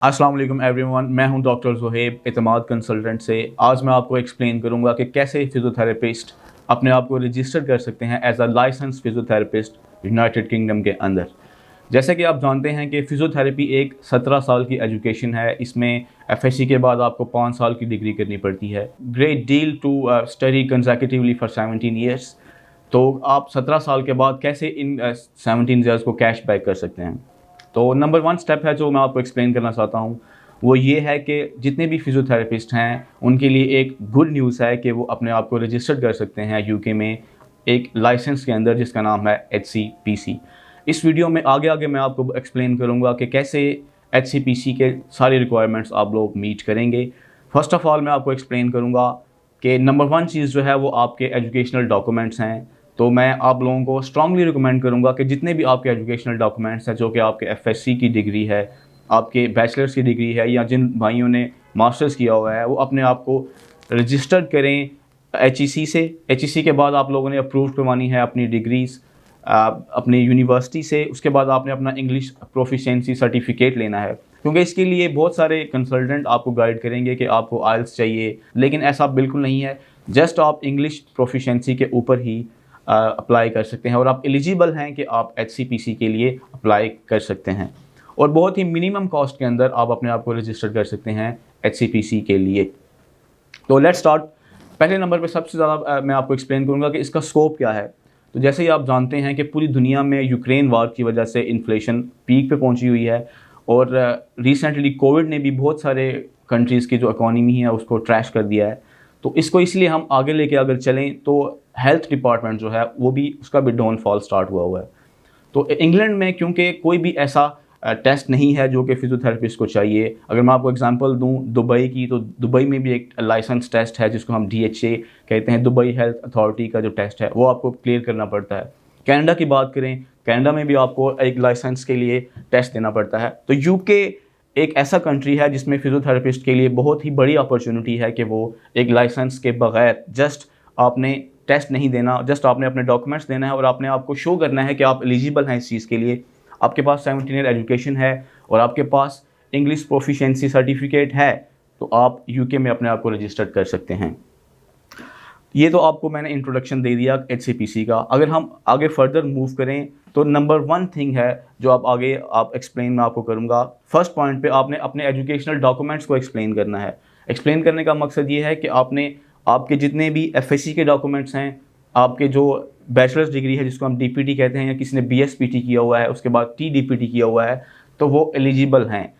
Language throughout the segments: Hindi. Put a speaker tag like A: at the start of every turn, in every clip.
A: अस्सलाम वालेकुम एवरीवन, मैं हूं डॉक्टर ज़ुहैब इतमाद कंसल्टेंट से। आज मैं आपको एक्सप्लेन करूंगा कि कैसे फ़िज़ियोथेरेपिस्ट अपने आप को रजिस्टर कर सकते हैं as a licence physiotherapist United Kingdom के अंदर। जैसे कि आप जानते हैं कि फ़िज़ियोथेरेपी एक 17 साल की एजुकेशन है। इसमें एफएससी के बाद आपको 5 साल की डिग्री करनी पड़ती है। Great deal to study consecutively for 17 years. तो आप 17 साल के बाद कैसे इन 17 ईयर्स को कैश बैक कर सकते हैं। तो नंबर 1 स्टेप है जो मैं आपको एक्सप्लेन करना चाहता हूँ, वो ये है कि जितने भी फ़िज़ियोथेरेपिस्ट हैं, उनके लिए एक गुड न्यूज़ है कि वो अपने आप को रजिस्टर कर सकते हैं यूके में एक लाइसेंस के अंदर जिसका नाम है एचसीपीसी। इस वीडियो में आगे-आगे मैं आपको एक्सप्लेन करूँगा कि कैसे एचसीपीसी के सारे रिक्वायरमेंट्स आप लोग मीट करेंगे। फ़र्स्ट ऑफ़ ऑल मैं आपको एक्सप्लेन करूँगा कि नंबर 1 चीज़ जो है वो आपके एजुकेशनल डॉक्यूमेंट्स हैं। तो मैं आप लोगों को स्ट्रांगली रिकमेंड करूँगा कि जितने भी आपके एजुकेशनल डॉक्यूमेंट्स हैं, जो कि आपके एफएससी की डिग्री है, आपके बैचलर्स की डिग्री है या जिन भाइयों ने मास्टर्स किया हुआ है, वो अपने आप को रजिस्टर्ड करें एचईसी से। एचईसी के बाद आप लोगों ने अप्रूव करवानी है अपनी डिग्रीज़ अपनी यूनिवर्सिटी से। उसके बाद आपने अपना इंग्लिश प्रोफिशिएंसी सर्टिफिकेट लेना है, क्योंकि इसके लिए बहुत सारे कंसल्टेंट आपको गाइड करेंगे कि आपको आइल्स चाहिए, लेकिन ऐसा बिल्कुल नहीं है। जस्ट आप इंग्लिश प्रोफिशिएंसी के ऊपर ही अप्लाई कर सकते हैं और आप एलिजिबल हैं कि आप एचसीपीसी के लिए अप्लाई कर सकते हैं और बहुत ही मिनिमम कॉस्ट के अंदर आप अपने आप को रजिस्टर कर सकते हैं एचसीपीसी के लिए। तो लेट्स स्टार्ट। पहले नंबर पे सबसे ज़्यादा मैं आपको एक्सप्लेन करूँगा कि इसका स्कोप क्या है। तो जैसे ही आप जानते हैं कि पूरी दुनिया में यूक्रेन वार की वजह से इन्फ्लेशन पीक पे पहुंची हुई है और रिसेंटली कोविड ने भी बहुत सारे कंट्रीज़ की जो इकॉनमी है उसको ट्रैश कर दिया है। तो इसको इसलिए हम आगे लेके अगर चलें तो हेल्थ डिपार्टमेंट जो है वो भी उसका भी डाउनफॉल स्टार्ट हुआ हुआ है। तो इंग्लैंड में क्योंकि कोई भी ऐसा टेस्ट नहीं है जो कि फ़िज़ियोथेरेपिस्ट को चाहिए। अगर मैं आपको एग्जांपल दूं दुबई की, तो दुबई में भी एक लाइसेंस टेस्ट है जिसको हम डीएचए कहते हैं, दुबई हेल्थ अथॉरिटी का जो टेस्ट है वो आपको क्लियर करना पड़ता है। कनाडा की बात करें, कनाडा में भी आपको एक लाइसेंस के लिए टेस्ट देना पड़ता है। तो यूके एक ऐसा कंट्री है जिसमें फ़िज़ियोथेरेपिस्ट के लिए बहुत ही बड़ी अपॉर्चुनिटी है कि वो एक लाइसेंस के बगैर जस्ट आपने टेस्ट नहीं देना, जस्ट आपने अपने डॉक्यूमेंट्स देना है और आपने आपको शो करना है कि आप एलिजिबल हैं इस चीज़ के लिए। आपके पास 17 ईयर एजुकेशन है और आपके पास इंग्लिश प्रोफिशिएंसी सर्टिफिकेट है, तो आप यूके में अपने आप को रजिस्टर कर सकते हैं। ये तो आपको मैंने इंट्रोडक्शन दे दिया एचसीपीसी का। अगर हम आगे फर्दर मूव करें तो नंबर 1 थिंग है जो आप एक्सप्लेन मैं आपको करूँगा। फर्स्ट पॉइंट पे आपने अपने एजुकेशनल डॉक्यूमेंट्स को एक्सप्लेन करना है। एक्सप्लेन करने का मकसद ये है कि आपने आपके जितने भी एफएससी के डॉक्यूमेंट्स हैं, आपके जो बैचलर्स डिग्री है जिसको हम डीपीटी कहते हैं, या किसी ने बीएसपीटी किया हुआ है, उसके बाद टीडीपीटी किया हुआ है, तो वो एलिजिबल हैं।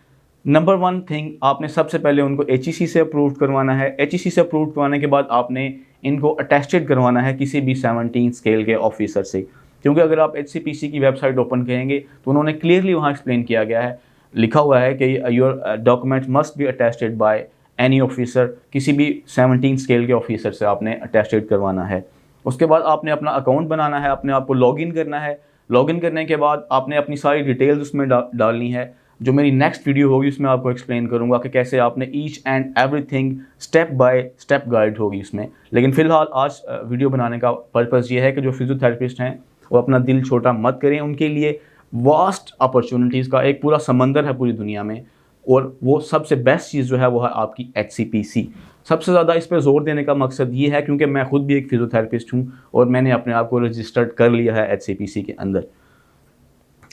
A: नंबर 1 थिंग, आपने सबसे पहले उनको एचईसी से अप्रूव करवाना है। एचईसी से अप्रूव करवाने के बाद आपने इनको अटेस्टेड करवाना है किसी भी 17 स्केल के ऑफिसर से, क्योंकि अगर आप एचसीपीसी की वेबसाइट ओपन करेंगे तो उन्होंने क्लियरली वहाँ एक्सप्लेन किया गया है, लिखा हुआ है कि your document must be attested by any officer. किसी भी 17 स्केल के ऑफिसर से आपने अटेस्टेड करवाना है। उसके बाद आपने अपना अकाउंट बनाना है, अपने आप को लॉगिन करना है। लॉगिन करने के बाद आपने अपनी सारी डिटेल्स उसमें डालनी है। जो मेरी नेक्स्ट वीडियो होगी उसमें आपको एक्सप्लेन करूंगा कि कैसे आपने each and everything step by step guide होगी उसमें। लेकिन फ़िलहाल आज वीडियो बनाने का पर्पज़ ये है कि जो फिजियोथेरेपिस्ट हैं वो अपना दिल छोटा मत करें। उनके लिए वास्ट अपॉर्चुनिटीज़ का एक पूरा समंदर है पूरी दुनिया में, और वो सबसे बेस्ट चीज़ जो है वो है आपकी एचसीपीसी। सबसे ज़्यादा इस पर ज़ोर देने का मकसद ये है क्योंकि मैं खुद भी एक फिजियोथेरेपिस्ट हूँ और मैंने अपने आप को रजिस्टर्ड कर लिया है एचसीपीसी के अंदर।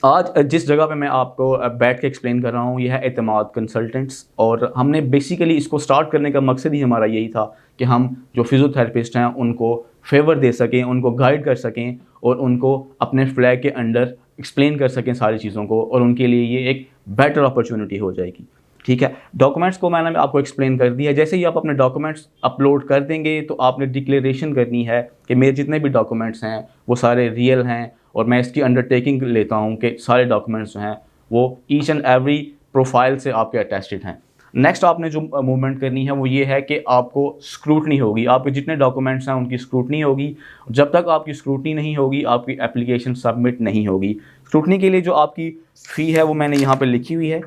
A: आज जिस जगह पे मैं आपको बैठ के एक्सप्लेन कर रहा हूँ यह है एतमाद कंसल्टेंट्स, और हमने बेसिकली इसको स्टार्ट करने का मकसद ही हमारा यही था कि हम जो फिजियोथेरेपिस्ट हैं उनको फेवर दे सकें, उनको गाइड कर सकें और उनको अपने फ्लैग के अंडर एक्सप्लेन कर सकें सारी चीज़ों को, और उनके लिए ये एक बेटर अपॉर्चुनिटी हो जाएगी। ठीक है, डॉक्यूमेंट्स को मैंने आपको एक्सप्लेन कर दिया है। जैसे ही आप अपने डॉक्यूमेंट्स अपलोड कर देंगे तो आपने डिक्लेरेशन करनी है कि मेरे जितने भी डॉक्यूमेंट्स हैं वो सारे रियल हैं, और मैं इसकी अंडरटेकिंग लेता हूँ कि सारे डॉक्यूमेंट्स जो हैं वो ईच एंड एवरी प्रोफाइल से आपके अटेस्टेड हैं। नेक्स्ट आपने जो मूवमेंट करनी है वो ये है कि आपको स्क्रूटनी होगी, आपके जितने डॉक्यूमेंट्स हैं उनकी स्क्रूटनी होगी। जब तक आपकी स्क्रूटनी नहीं होगी आपकी एप्लीकेशन सबमिट नहीं होगी। स्क्रूटनी के लिए जो आपकी फ़ी है वो मैंने यहाँ पर लिखी हुई है।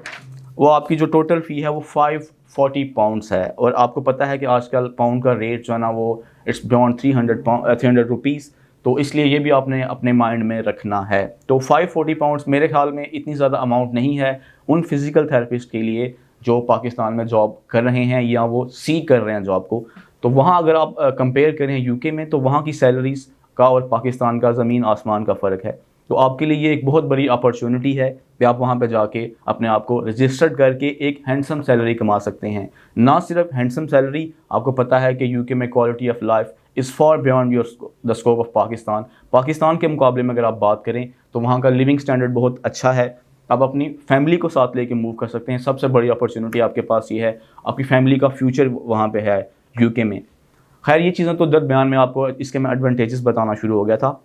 A: वो आपकी जो टोटल फ़ी है वो 540 पाउंड्स है, और आपको पता है कि आजकल पाउंड का रेट जो है ना वो इट्स बियॉन्ड 300 रुपीज़, तो इसलिए ये भी आपने अपने माइंड में रखना है। तो 540 पाउंड्स मेरे ख्याल में इतनी ज़्यादा अमाउंट नहीं है उन फिज़िकल थेरेपिस्ट के लिए जो पाकिस्तान में जॉब कर रहे हैं या वो सीख कर रहे हैं जॉब को, तो वहाँ अगर आप कंपेयर करें यूके में, तो वहाँ की सैलरीज़ का और पाकिस्तान का ज़मीन आसमान का फ़र्क है। तो आपके लिए ये एक बहुत बड़ी अपॉर्चुनिटी है कि आप वहाँ पे जाके अपने आप को रजिस्टर्ड करके एक हैंडसम सैलरी कमा सकते हैं। ना सिर्फ हैंडसम सैलरी, आपको पता है कि यूके में quality of life is for beyond the scope of Pakistan. Pakistan के मुकाबले में अगर आप बात करें तो वहाँ का लिविंग स्टैंडर्ड बहुत अच्छा है। आप अपनी फैमिली को साथ लेके मूव कर सकते हैं। सबसे बड़ी अपॉर्चुनिटी आपके पास ये है, आपकी फैमिली का फ्यूचर वहाँ पे है यूके में। खैर ये चीज़ें तो दरमियान में आपको इसके मैं एडवांटेजेस बताना शुरू हो गया था।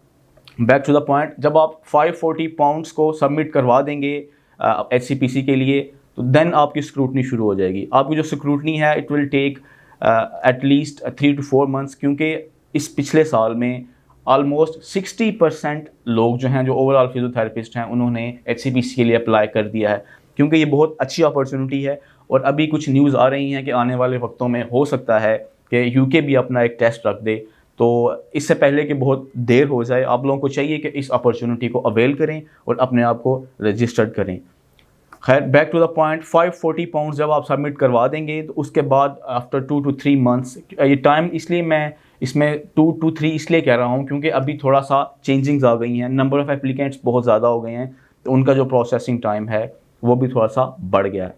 A: बैक टू द पॉइंट, जब आप 540 पाउंड्स को सबमिट करवा देंगे एचसीपीसी के लिए, तो देन आपकी स्क्रूटनी शुरू हो जाएगी। आपकी जो स्क्रूटनी है it will take at least 3 to 4 months, क्योंकि इस पिछले साल में ऑलमोस्ट 60% लोग जो हैं, जो ओवरऑल फिजियोथेरेपिस्ट हैं, उन्होंने एचसीपीसी के लिए अप्लाई कर दिया है, क्योंकि ये बहुत अच्छी अपॉर्चुनिटी है। और अभी कुछ न्यूज़ आ रही हैं कि आने वाले वक्तों में हो सकता है कि यूके भी अपना एक टेस्ट रख दे। तो इससे पहले कि बहुत देर हो जाए, आप लोगों को चाहिए कि इस अपॉर्चुनिटी को अवेल करें और अपने आप को रजिस्टर्ड करें। खैर back to the point, 540 pound जब आप सबमिट करवा देंगे, तो उसके बाद आफ्टर 2 to 3 months, ये टाइम इसलिए मैं इसमें 2 to 3 इसलिए कह रहा हूँ क्योंकि अभी थोड़ा सा चेंजिंग्स आ गई हैं, नंबर ऑफ़ एप्लीकेंट्स बहुत ज़्यादा हो गए हैं, तो उनका जो प्रोसेसिंग टाइम है वो भी थोड़ा सा बढ़ गया है।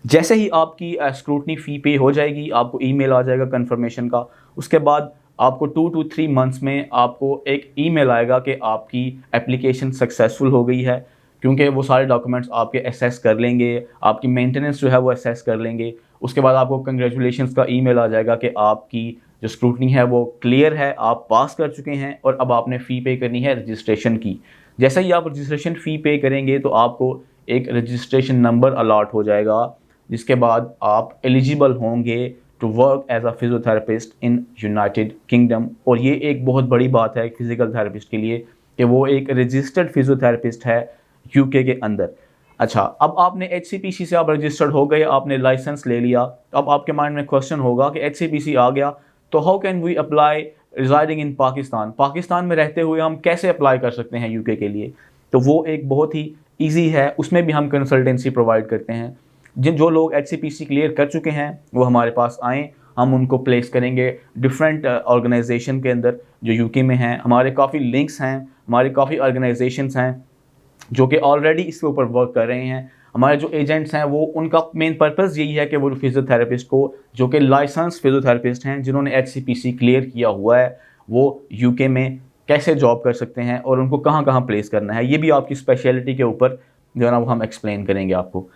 A: जैसे ही आपकी स्क्रूटनी फ़ी पे हो जाएगी, आपको ईमेल आ जाएगा कन्फर्मेशन का। उसके बाद आपको 2 to 3 months में आपको एक ईमेल आएगा कि आपकी एप्लीकेशन सक्सेसफुल हो गई है, क्योंकि वो सारे डॉक्यूमेंट्स आपके असेस कर लेंगे, आपकी मेंटेनेंस जो है वो असेस कर लेंगे। उसके बाद आपको कंग्रेचुलेशंस का ईमेल आ जाएगा कि आपकी जो स्क्रूटनी है वो क्लियर है, आप पास कर चुके हैं और अब आपने फ़ी पे करनी है रजिस्ट्रेशन की। जैसे ही आप रजिस्ट्रेशन फ़ी पे करेंगे तो आपको एक रजिस्ट्रेशन नंबर अलॉट हो जाएगा, जिसके बाद आप एलिजिबल होंगे to work as a physiotherapist in United Kingdom. और ये एक बहुत बड़ी बात है फिज़िकल थेरेपिस्ट के लिए कि वो एक रजिस्टर्ड फिजियोथेरेपिस्ट है यूके के अंदर। अच्छा, अब आपने एचसीपीसी से आप रजिस्टर्ड हो गए, आपने लाइसेंस ले लिया, अब आपके माइंड में क्वेश्चन होगा कि एचसीपीसी आ गया तो how can we apply residing in Pakistan, Pakistan में रहते हुए हम कैसे अप्लाई कर सकते हैं यूके के लिए। तो वो एक बहुत ही ईजी है, उसमें भी हम कंसल्टेंसी प्रोवाइड करते हैं। जो लोग एचसीपीसी क्लियर कर चुके हैं वो हमारे पास आएँ, हम उनको प्लेस करेंगे डिफरेंट ऑर्गेनाइजेशन के अंदर जो यूके में हैं। हमारे काफ़ी लिंक्स हैं, हमारे काफ़ी ऑर्गेनाइजेशंस हैं जो कि ऑलरेडी इसके ऊपर वर्क कर रहे हैं। हमारे जो एजेंट्स हैं वो, उनका मेन पर्पस यही है कि वो फिजियोथेरेपिस्ट को, जो कि लाइसेंस फिजियोथेरेपिस्ट हैं जिन्होंने एचसीपीसी क्लियर किया हुआ है, वो यूके में कैसे जॉब कर सकते हैं और उनको कहाँ कहाँ प्लेस करना है। ये भी आपकी स्पेशलिटी के ऊपर जो है ना वो हम एक्सप्लेन करेंगे आपको।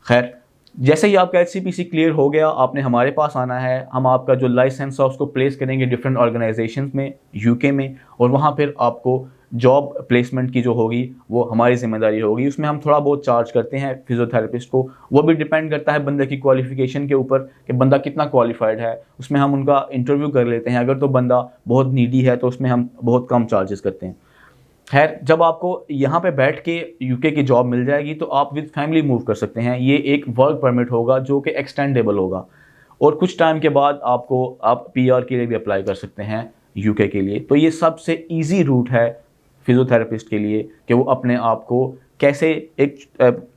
A: खैर, जैसे ही आपका एचसीपीसी क्लियर हो गया, आपने हमारे पास आना है, हम आपका जो लाइसेंस है उसको प्लेस करेंगे डिफरेंट ऑर्गेनाइजेशंस में यूके में, और वहाँ फिर आपको जॉब प्लेसमेंट की जो होगी वो हमारी ज़िम्मेदारी होगी। उसमें हम थोड़ा बहुत चार्ज करते हैं फिजियोथेरेपिस्ट को, वो भी डिपेंड करता है बंदे की क्वालिफ़िकेशन के ऊपर कि बंदा कितना क्वालिफाइड है। उसमें हम उनका इंटरव्यू कर लेते हैं, अगर तो बंदा बहुत नीडी है तो उसमें हम बहुत कम चार्जेस करते हैं। खैर, जब आपको यहाँ पे बैठ के यूके की जॉब मिल जाएगी तो आप विद फैमिली मूव कर सकते हैं। ये एक वर्क परमिट होगा जो कि एक्सटेंडेबल होगा, और कुछ टाइम के बाद आप पीआर के लिए भी अप्लाई कर सकते हैं यूके के लिए। तो ये सबसे इजी रूट है फिजियोथेरेपिस्ट के लिए कि वो अपने आप को कैसे एक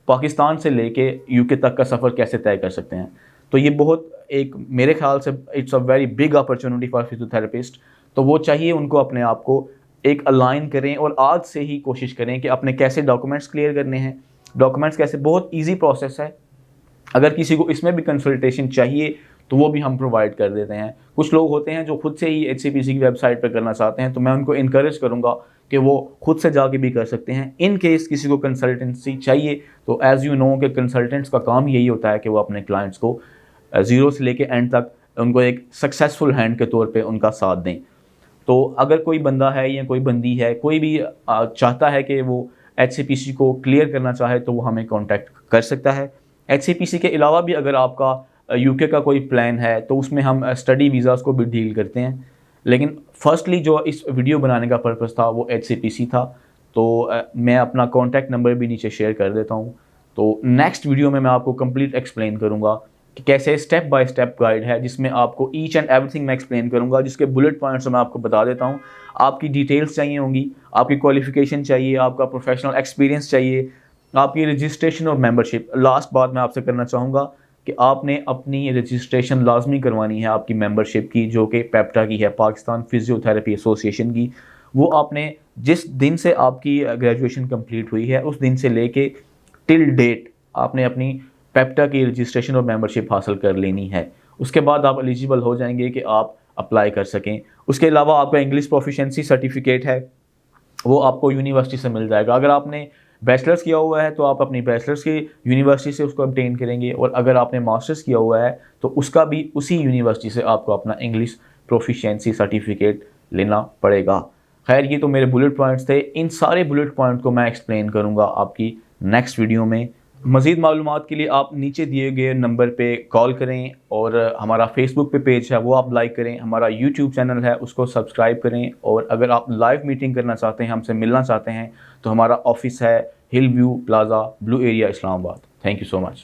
A: पाकिस्तान से लेके यूके तक का सफ़र कैसे तय कर सकते हैं। तो ये बहुत एक, मेरे ख्याल से it's a very big opportunity for physiotherapist. तो वो चाहिए उनको अपने आप को एक अलाइन करें और आज से ही कोशिश करें कि अपने कैसे डॉक्यूमेंट्स क्लियर करने हैं। डॉक्यूमेंट्स कैसे, बहुत ईजी प्रोसेस है। अगर किसी को इसमें भी कंसल्टेशन चाहिए तो वो भी हम प्रोवाइड कर देते हैं। कुछ लोग होते हैं जो खुद से ही एचसीपीसी की वेबसाइट पर करना चाहते हैं, तो मैं उनको इनकरेज करूँगा कि वो खुद से जाके भी कर सकते हैं। इन केस किसी को कंसल्टेंसी चाहिए तो एज़ यू नो कि कंसल्टेंट्स का काम यही होता है कि वो अपने क्लाइंट्स को ज़ीरो से लेके एंड तक उनको एक सक्सेसफुल हैंड के तौर पे उनका साथ दें। तो अगर कोई बंदा है या कोई बंदी है, कोई भी चाहता है कि वो एचसीपीसी को क्लियर करना चाहे तो वो हमें कांटेक्ट कर सकता है। एचसीपीसी के अलावा भी अगर आपका यूके का कोई प्लान है तो उसमें हम स्टडी वीज़ास को भी डील करते हैं। लेकिन फर्स्टली जो इस वीडियो बनाने का पर्पस था वो एचसीपीसी था। तो मैं अपना कॉन्टैक्ट नंबर भी नीचे शेयर कर देता हूँ। तो नेक्स्ट वीडियो में मैं आपको कंप्लीट एक्सप्लेन करूँगा कि कैसे स्टेप बाय स्टेप गाइड है जिसमें आपको ईच एंड एवरीथिंग मैं एक्सप्लेन करूँगा, जिसके बुलेट पॉइंट्स मैं आपको बता देता हूँ। आपकी डिटेल्स चाहिए होंगी, आपकी क्वालिफ़िकेशन चाहिए, आपका प्रोफेशनल एक्सपीरियंस चाहिए, आपकी रजिस्ट्रेशन और मेंबरशिप। लास्ट बात मैं आपसे करना चाहूँगा कि आपने अपनी रजिस्ट्रेशन लाजमी करवानी है आपकी मेंबरशिप की, जो कि पेप्टा की है, पाकिस्तान फिजियोथेरेपी एसोसिएशन की। वो आपने जिस दिन से आपकी ग्रेजुएशन कंप्लीट हुई है उस दिन से लेके टिल डेट आपने अपनी पेप्टा की रजिस्ट्रेशन और मेंबरशिप हासिल कर लेनी है। उसके बाद आप एलिजिबल हो जाएंगे कि आप अप्लाई कर सकें। उसके अलावा आपका इंग्लिश प्रोफिशिएंसी सर्टिफिकेट है, वो आपको यूनिवर्सिटी से मिल जाएगा। अगर आपने बैचलर्स किया हुआ है तो आप अपनी बैचलर्स की यूनिवर्सिटी से उसको obtain करेंगे, और अगर आपने मास्टर्स किया हुआ है तो उसका भी उसी यूनिवर्सिटी से आपको अपना इंग्लिश प्रोफिशिएंसी सर्टिफिकेट लेना पड़ेगा। खैर, ये तो मेरे बुलेट पॉइंट्स थे। इन सारे बुलेट पॉइंट को मैं एक्सप्लेन करूँगा आपकी नेक्स्ट वीडियो में। मज़ीद मालूमात के लिए आप नीचे दिए गए नंबर पे कॉल करें, और हमारा फेसबुक पे पेज है वो आप लाइक करें, हमारा यूट्यूब चैनल है उसको सब्सक्राइब करें, और अगर आप लाइव मीटिंग करना चाहते हैं, हमसे मिलना चाहते हैं, तो हमारा ऑफिस है हिल view plaza, blue area, Islamabad. Thank you so much.